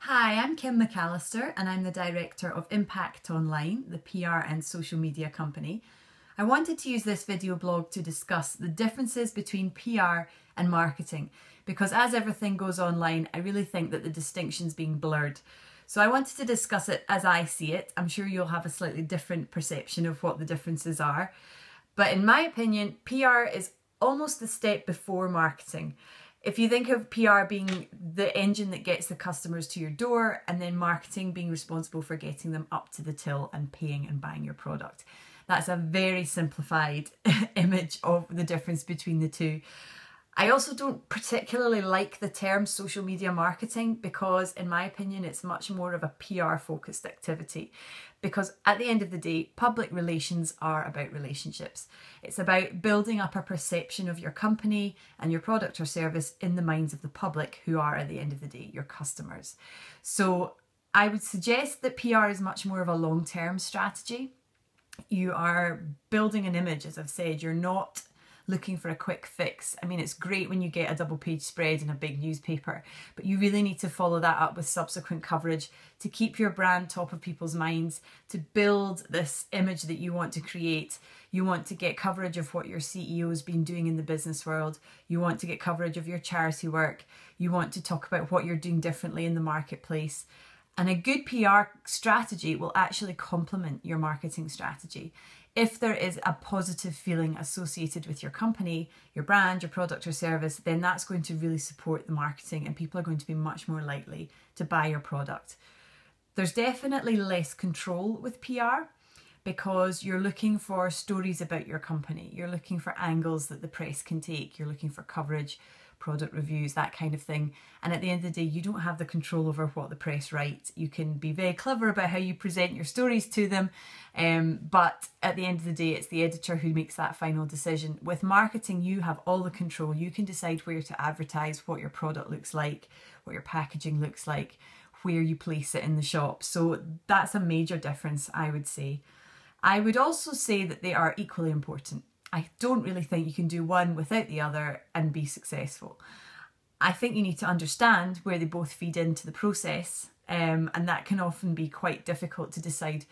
Hi, I'm Kim McAllister and I'm the Director of Impact Online, the PR and social media company. I wanted to use this video blog to discuss the differences between PR and marketing because as everything goes online, I really think that the distinction's being blurred. So I wanted to discuss it as I see it. I'm sure you'll have a slightly different perception of what the differences are. But in my opinion, PR is almost the step before marketing. If you think of PR being the engine that gets the customers to your door and then marketing being responsible for getting them up to the till and paying and buying your product. That's a very simplified image of the difference between the two. I also don't particularly like the term social media marketing because, in my opinion, it's much more of a PR focused activity. Because at the end of the day, public relations are about relationships. It's about building up a perception of your company and your product or service in the minds of the public, who are at the end of the day your customers. So I would suggest that PR is much more of a long-term strategy. You are building an image, as I've said. You're not looking for a quick fix. I mean, it's great when you get a double page spread in a big newspaper, but you really need to follow that up with subsequent coverage to keep your brand top of people's minds, to build this image that you want to create. You want to get coverage of what your CEO has been doing in the business world. You want to get coverage of your charity work. You want to talk about what you're doing differently in the marketplace. And a good PR strategy will actually complement your marketing strategy. If there is a positive feeling associated with your company, your brand, your product or service, then that's going to really support the marketing and people are going to be much more likely to buy your product. There's definitely less control with PR because you're looking for stories about your company. You're looking for angles that the press can take. You're looking for coverage, product reviews, that kind of thing. And at the end of the day, you don't have the control over what the press write. You can be very clever about how you present your stories to them, but at the end of the day, it's the editor who makes that final decision. With marketing, you have all the control. You can decide where to advertise, what your product looks like, what your packaging looks like, where you place it in the shop. So that's a major difference, I would say. I would also say that they are equally important. I don't really think you can do one without the other and be successful. I think you need to understand where they both feed into the process, and that can often be quite difficult to decide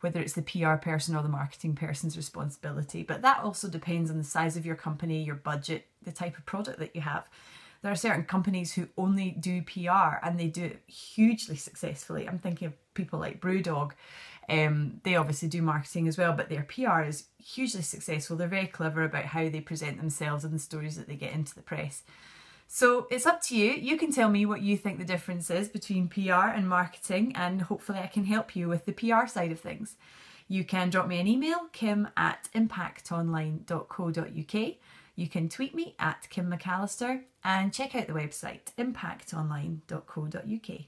whether it's the PR person or the marketing person's responsibility. But that also depends on the size of your company, your budget, the type of product that you have. There are certain companies who only do PR and they do it hugely successfully. I'm thinking of people like Brewdog. They obviously do marketing as well, but their PR is hugely successful. They're very clever about how they present themselves and the stories that they get into the press. So it's up to you. You can tell me what you think the difference is between PR and marketing, and hopefully I can help you with the PR side of things. You can drop me an email, kim@impactonline.co.uk. You can tweet me @KimMcAllister and check out the website impactonline.co.uk.